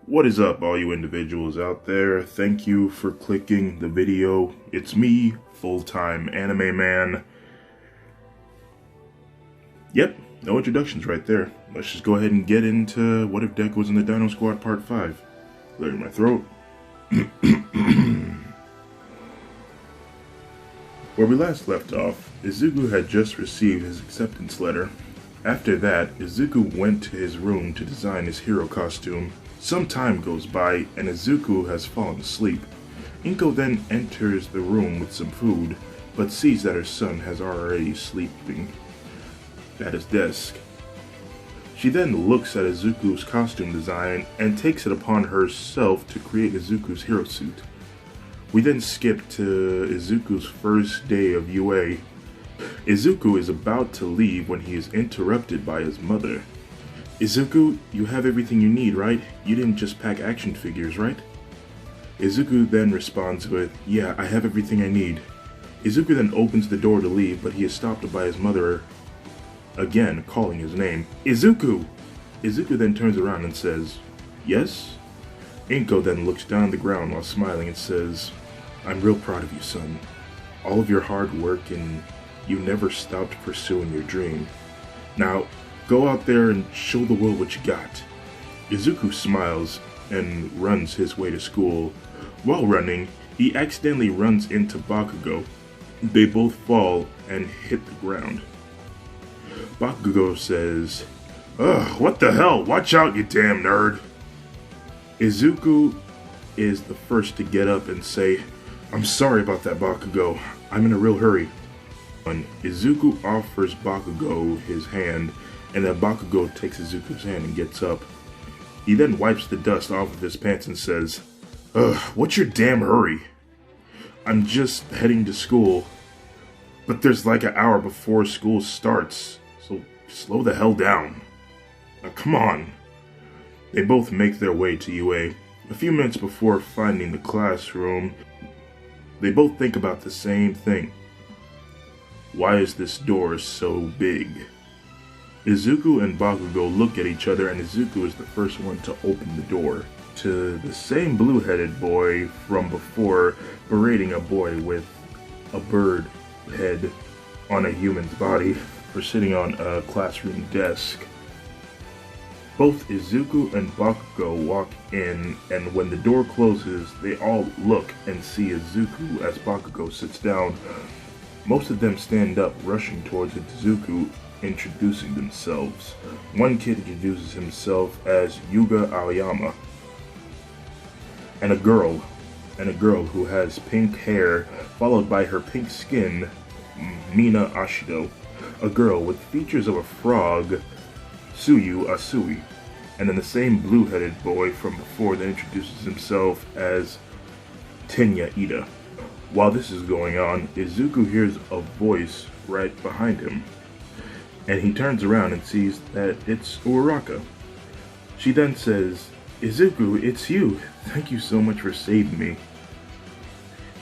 What is up, all you individuals out there? Thank you for clicking the video. It's me, full-time anime man. Yep, no introductions right there. Let's just go ahead and get into What If Deku Was in the Dino Squad Part 5. Clearing my throat. Where we last left off, Izuku had just received his acceptance letter. After that, Izuku went to his room to design his hero costume. Some time goes by, and Izuku has fallen asleep. Inko then enters the room with some food, but sees that her son has already sleeping at his desk. She then looks at Izuku's costume design and takes it upon herself to create Izuku's hero suit. We then skip to Izuku's first day of UA. Izuku is about to leave when he is interrupted by his mother. Izuku, you have everything you need, right? You didn't just pack action figures, right? Izuku then responds with, yeah, I have everything I need. Izuku then opens the door to leave, but he is stopped by his mother again, calling his name. Izuku! Izuku then turns around and says, yes? Inko then looks down at the ground while smiling and says, I'm real proud of you, son. All of your hard work, and you never stopped pursuing your dream. Now, go out there and show the world what you got. Izuku smiles and runs his way to school. While running, he accidentally runs into Bakugo. They both fall and hit the ground. Bakugo says, ugh, what the hell? Watch out, you damn nerd. Izuku is the first to get up and say, I'm sorry about that, Bakugo. I'm in a real hurry. Izuku offers Bakugo his hand, and then Bakugo takes Izuku's hand and gets up. He then wipes the dust off of his pants and says, ugh, what's your damn hurry? I'm just heading to school. But there's like an hour before school starts, so slow the hell down. Now come on. They both make their way to UA. A few minutes before finding the classroom, they both think about the same thing. Why is this door so big? Izuku and Bakugo look at each other, and Izuku is the first one to open the door. To the same blue-headed boy from before berating a boy with a bird head on a human's body for sitting on a classroom desk. Both Izuku and Bakugo walk in, and when the door closes, they all look and see Izuku as Bakugo sits down. Most of them stand up, rushing towards Izuku, introducing themselves. One kid introduces himself as Yuga Aoyama, and a girl who has pink hair, followed by her pink skin, Mina Ashido, a girl with features of a frog, Tsuyu Asui, and then the same blue-headed boy from before that introduces himself as Tenya Ida. While this is going on, Izuku hears a voice right behind him, and he turns around and sees that it's Uraraka. She then says, Izuku, it's you. Thank you so much for saving me.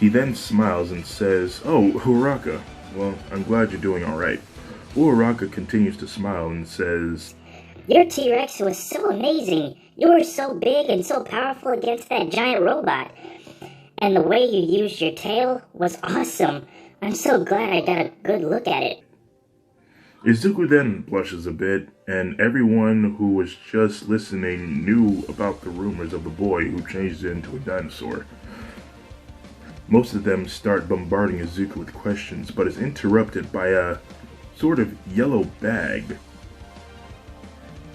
He then smiles and says, oh, Uraraka. Well, I'm glad you're doing alright. Uraraka continues to smile and says, your T-Rex was so amazing. You were so big and so powerful against that giant robot. And the way you used your tail was awesome. I'm so glad I got a good look at it. Izuku then blushes a bit, and everyone who was just listening knew about the rumors of the boy who changed into a dinosaur. Most of them start bombarding Izuku with questions, but is interrupted by a sort of yellow bag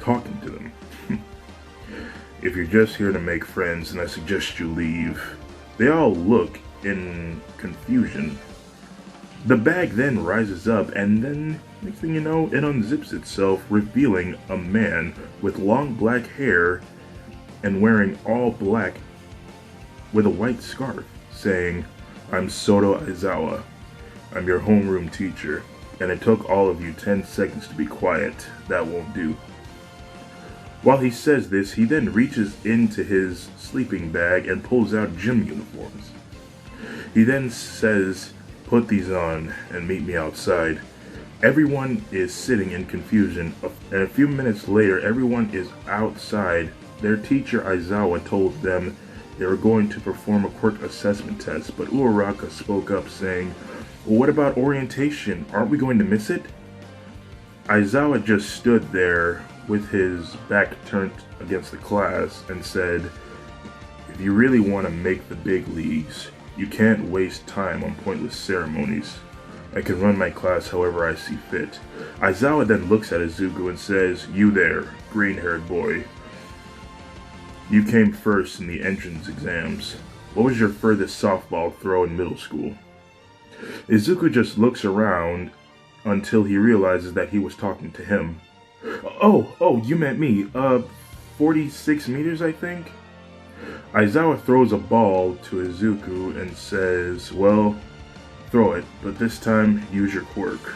talking to them. If you're just here to make friends, then I suggest you leave. They all look in confusion. The bag then rises up, and then, next thing you know, it unzips itself, revealing a man with long black hair and wearing all black with a white scarf, saying, I'm Soto Aizawa. I'm your homeroom teacher, and it took all of you 10 seconds to be quiet. That won't do. While he says this, he then reaches into his sleeping bag and pulls out gym uniforms. He then says, put these on and meet me outside. Everyone is sitting in confusion, and a few minutes later, everyone is outside Their teacher Aizawa told them they were going to perform a quirk assessment test, but Uraraka spoke up saying, "Well, what about orientation? Aren't we going to miss it?" Aizawa just stood there with his back turned against the class and said, "If you really want to make the big leagues, you can't waste time on pointless ceremonies. I can run my class however I see fit." Aizawa then looks at Izuku and says, "You there, green-haired boy. You came first in the entrance exams. What was your furthest softball throw in middle school?" Izuku just looks around until he realizes that he was talking to him. Oh, you meant me. 46 meters, I think? Aizawa throws a ball to Izuku and says, "Well, throw it, but this time use your quirk."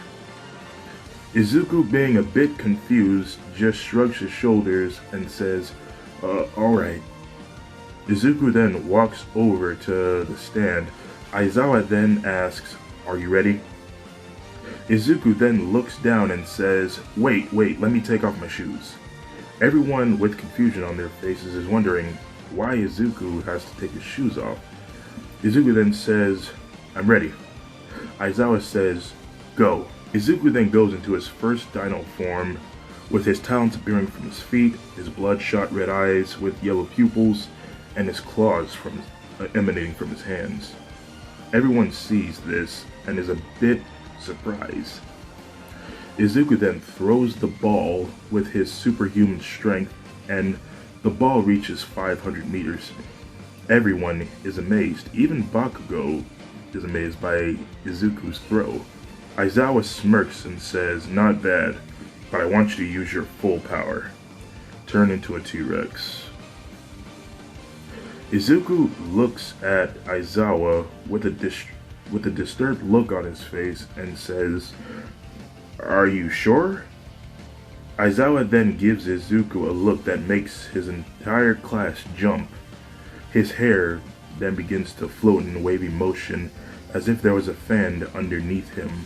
Izuku, being a bit confused, just shrugs his shoulders and says, "Alright." Izuku then walks over to the stand. Aizawa then asks, "Are you ready?" Izuku then looks down and says, Wait, let me take off my shoes." Everyone with confusion on their faces is wondering why Izuku has to take his shoes off. Izuku then says, "I'm ready." Aizawa says, "Go." Izuku then goes into his first dino form, with his talons appearing from his feet, his bloodshot red eyes with yellow pupils, and his claws emanating from his hands. Everyone sees this and is a bit surprised. Izuku then throws the ball with his superhuman strength, and the ball reaches 500 meters. Everyone is amazed. Even Bakugo is amazed by Izuku's throw. Aizawa smirks and says, "Not bad, but I want you to use your full power. Turn into a T-Rex." Izuku looks at Aizawa with a disturbed look on his face and says, "Are you sure?" Aizawa then gives Izuku a look that makes his entire class jump. His hair then begins to float in wavy motion as if there was a fan underneath him.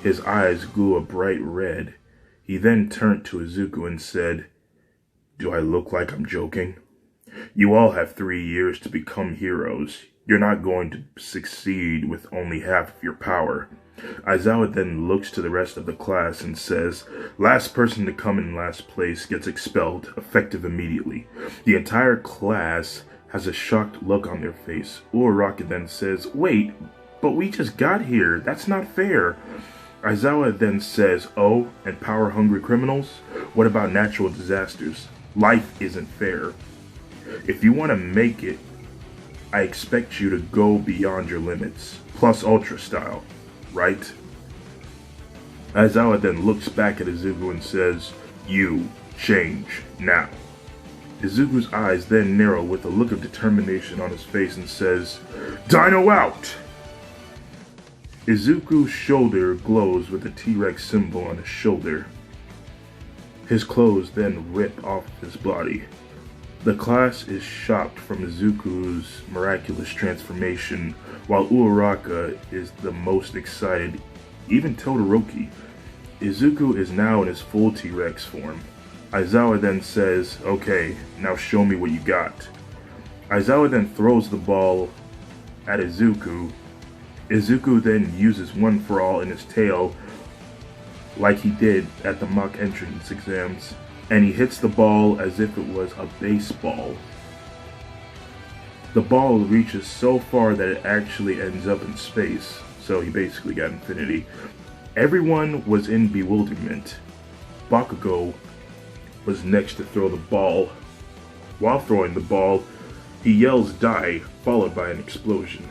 His eyes glow a bright red. He then turned to Izuku and said, "Do I look like I'm joking? You all have 3 years to become heroes. You're not going to succeed with only half of your power." Aizawa then looks to the rest of the class and says, "Last person to come in last place gets expelled, effective immediately." The entire class has a shocked look on their face. Uraraka then says, "Wait, but we just got here. That's not fair." Aizawa then says, "Oh, and power-hungry criminals? What about natural disasters? Life isn't fair. If you want to make it, I expect you to go beyond your limits, plus ultra style, right?" Aizawa then looks back at Izuku and says, "You change now." Izuku's eyes then narrow with a look of determination on his face and says, "Dino out!" Izuku's shoulder glows with a T-Rex symbol on his shoulder. His clothes then rip off his body. The class is shocked from Izuku's miraculous transformation, while Uraraka is the most excited, even Todoroki. Izuku is now in his full T-Rex form. Aizawa then says, "Okay, now show me what you got." Aizawa then throws the ball at Izuku. Izuku then uses One for All in his tail, like he did at the mock entrance exams, and he hits the ball as if it was a baseball. The ball reaches so far that it actually ends up in space, so he basically got infinity. Everyone was in bewilderment. Bakugo was next to throw the ball. While throwing the ball, he yells "Die," followed by an explosion,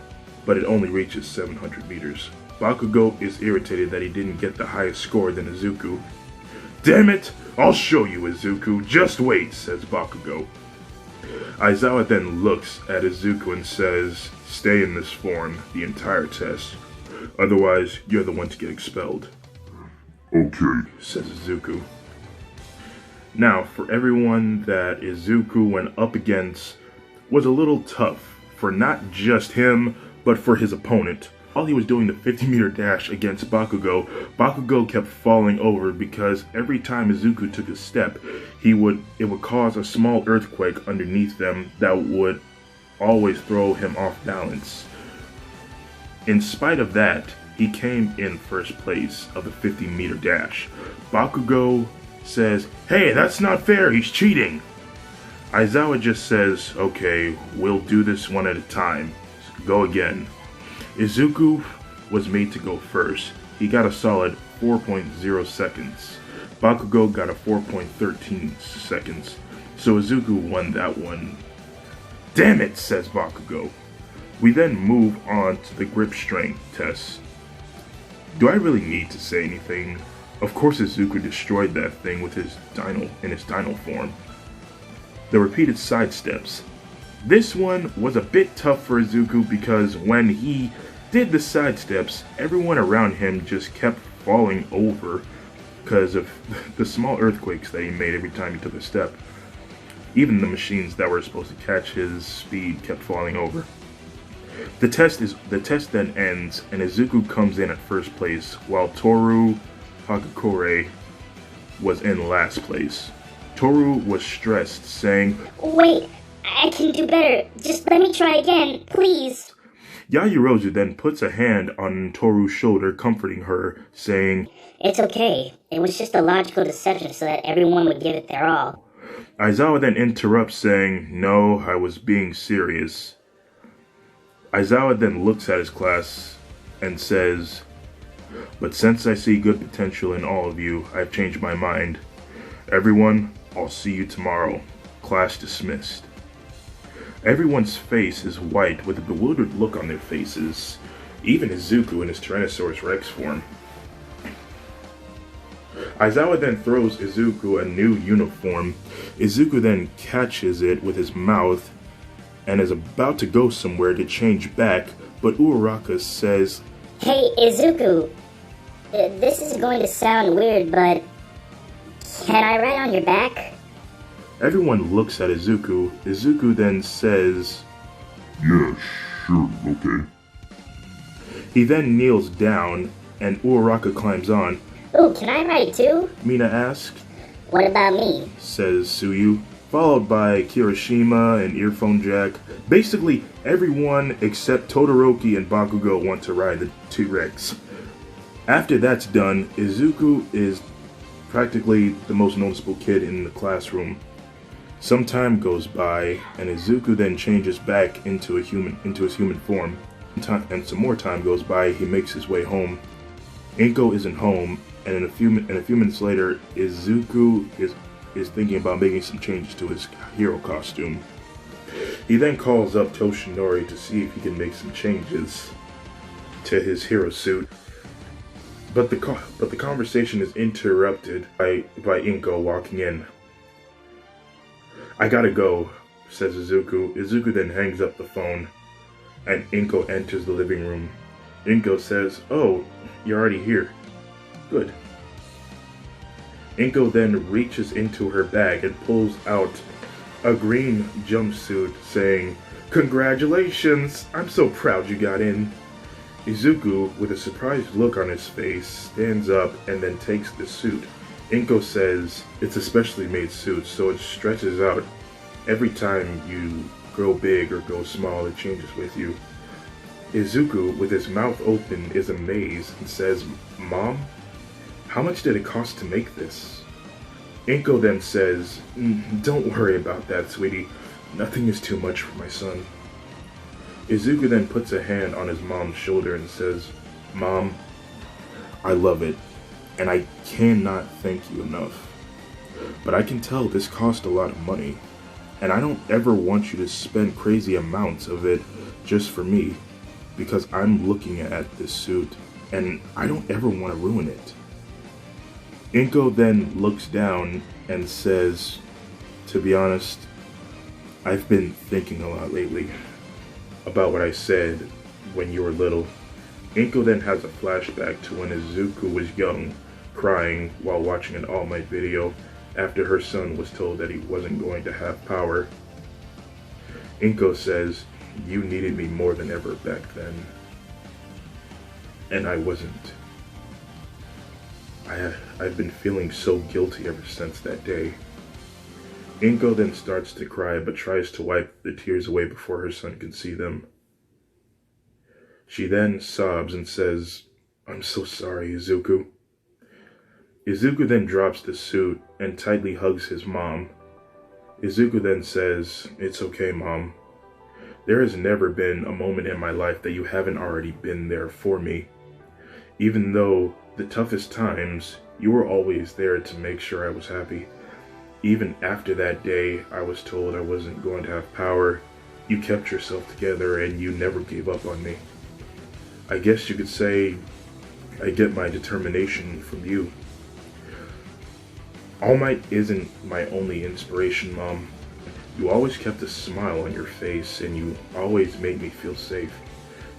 but it only reaches 700 meters. Bakugo is irritated that he didn't get the highest score than Izuku. "Damn it! I'll show you, Izuku. Just wait," says Bakugo. Aizawa then looks at Izuku and says, "Stay in this form the entire test. Otherwise, you're the one to get expelled." "Okay," says Izuku. Now, for everyone that Izuku went up against was a little tough for not just him, but for his opponent. While he was doing the 50-meter dash against Bakugo, Bakugo kept falling over because every time Izuku took a step, it would cause a small earthquake underneath them that would always throw him off balance. In spite of that, he came in first place of the 50-meter dash. Bakugo says, "Hey, that's not fair, he's cheating." Aizawa just says, "Okay, we'll do this one at a time. Go again." Izuku was made to go first. He got a solid 4.0 seconds. Bakugo got a 4.13 seconds. So Izuku won that one. "Damn it," says Bakugo. We then move on to the grip strength test. Do I really need to say anything? Of course Izuku destroyed that thing with his dino form. The repeated side steps. This one was a bit tough for Izuku because when he did the side steps, everyone around him just kept falling over because of the small earthquakes that he made every time he took a step. Even the machines that were supposed to catch his speed kept falling over. The test then ends and Izuku comes in at first place while Toru Hagakure was in last place. Toru was stressed, saying, "Wait, I can do better. Just let me try again, please." Yaoyorozu then puts a hand on Toru's shoulder, comforting her, saying, "It's okay. It was just a logical deception so that everyone would give it their all." Aizawa then interrupts, saying, "No, I was being serious." Aizawa then looks at his class and says, "But since I see good potential in all of you, I've changed my mind. Everyone, I'll see you tomorrow. Class dismissed." Everyone's face is white with a bewildered look on their faces, even Izuku in his Tyrannosaurus Rex form. Aizawa then throws Izuku a new uniform. Izuku then catches it with his mouth and is about to go somewhere to change back, but Uraraka says, "Hey, Izuku, this is going to sound weird, but can I ride on your back?" Everyone looks at Izuku. Izuku then says, "Yeah, sure, okay." He then kneels down and Uraraka climbs on. "Ooh, can I ride too?" Mina asks. "What about me?" says Suyu, followed by Kirishima and Earphone Jack. Basically, everyone except Todoroki and Bakugo want to ride the T-Rex. After that's done, Izuku is practically the most noticeable kid in the classroom. Some time goes by, and Izuku then changes back into his human form. And some more time goes by, he makes his way home. Inko isn't home, and in a few minutes later, Izuku is thinking about making some changes to his hero costume. He then calls up Toshinori to see if he can make some changes to his hero suit. But the conversation is interrupted by Inko walking in. "I gotta go," says Izuku. Izuku then hangs up the phone, and Inko enters the living room. Inko says, "Oh, you're already here. Good." Inko then reaches into her bag and pulls out a green jumpsuit, saying, "Congratulations! I'm so proud you got in." Izuku, with a surprised look on his face, stands up and then takes the suit. Inko says it's a specially made suit, so it stretches out. Every time you grow big or go small, it changes with you. Izuku, with his mouth open, is amazed and says, "Mom, how much did it cost to make this?" Inko then says, "Don't worry about that, sweetie. Nothing is too much for my son." Izuku then puts a hand on his mom's shoulder and says, "Mom, I love it, and I cannot thank you enough. But I can tell this cost a lot of money, and I don't ever want you to spend crazy amounts of it just for me, because I'm looking at this suit, and I don't ever want to ruin it." Inko then looks down and says, "To be honest, I've been thinking a lot lately about what I said when you were little." Inko then has a flashback to when Izuku was young, crying while watching an All Might video after her son was told that he wasn't going to have power. Inko says, "You needed me more than ever back then." and I wasn't. I've been feeling so guilty ever since that day. Inko then starts to cry but tries to wipe the tears away before her son can see them. She then sobs and says, "I'm so sorry, Izuku." Izuku then drops the suit and tightly hugs his mom. Izuku then says, "It's okay, Mom. There has never been a moment in my life that you haven't already been there for me. Even though the toughest times, you were always there to make sure I was happy. Even after that day I was told I wasn't going to have power, you kept yourself together and you never gave up on me. I guess you could say I get my determination from you. All Might isn't my only inspiration, Mom. You always kept a smile on your face, and you always made me feel safe."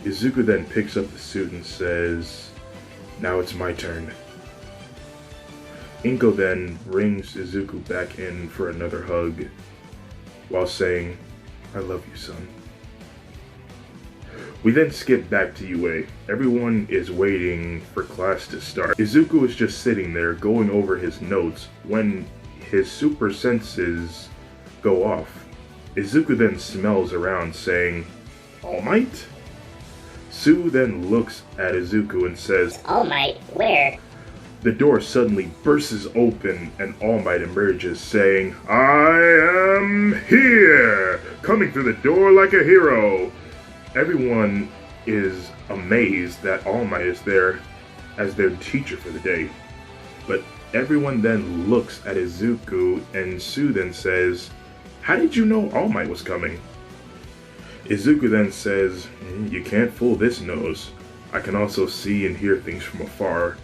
Izuku then picks up the suit and says, "Now it's my turn." Inko then brings Izuku back in for another hug, while saying, "I love you, son." We then skip back to UA. Everyone is waiting for class to start. Izuku is just sitting there going over his notes when his super senses go off. Izuku then smells around saying, "All Might?" Sue then looks at Izuku and says, All Might, where? The door suddenly bursts open and All Might emerges saying, "I am here! Coming through the door like a hero!" Everyone is amazed that All Might is there as their teacher for the day. But everyone then looks at Izuku and Sue then says, "How did you know All Might was coming?" Izuku then says, "You can't fool this nose. I can also see and hear things from afar.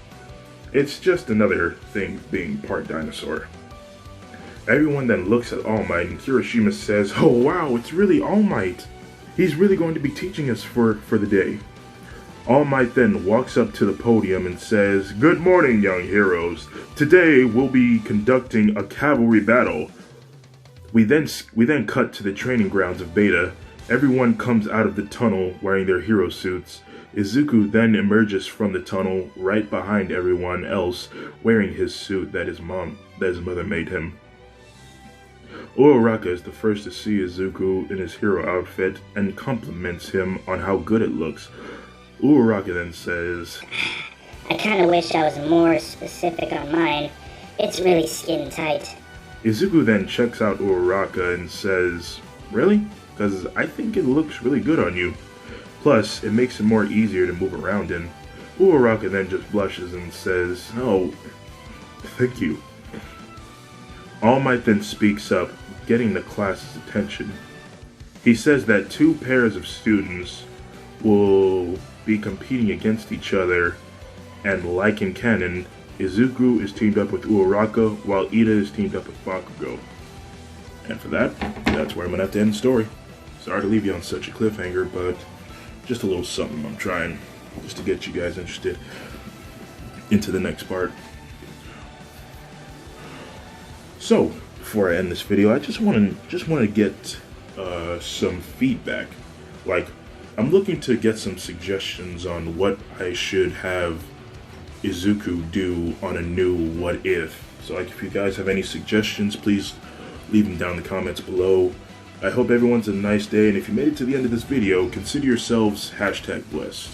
It's just another thing being part dinosaur." Everyone then looks at All Might and Kirishima says, "Oh wow, it's really All Might. He's really going to be teaching us for the day." All Might then walks up to the podium and says, "Good morning, young heroes. Today we'll be conducting a cavalry battle." We then cut to the training grounds of Beta. Everyone comes out of the tunnel wearing their hero suits. Izuku then emerges from the tunnel right behind everyone else wearing his suit that his mother made him. Uraraka is the first to see Izuku in his hero outfit and compliments him on how good it looks. Uraraka then says, I kinda wish I was more specific on mine. It's really skin tight. Izuku then checks out Uraraka and says, "Really? Because I think it looks really good on you. Plus, it makes it more easier to move around in." Uraraka then just blushes and says, "Oh, thank you." All Might then speaks up, getting the class's attention. He says that two pairs of students will be competing against each other, and like in canon, Izuku is teamed up with Uraraka, while Ida is teamed up with Bakugo. And for that, that's where I'm gonna have to end the story. Sorry to leave you on such a cliffhanger, but just a little something I'm trying, just to get you guys interested into the next part. So, before I end this video, I just want to get some feedback. Like, I'm looking to get some suggestions on what I should have Izuku do on a new What If. So, like, if you guys have any suggestions, please leave them down in the comments below. I hope everyone's a nice day, and if you made it to the end of this video, consider yourselves #blessed.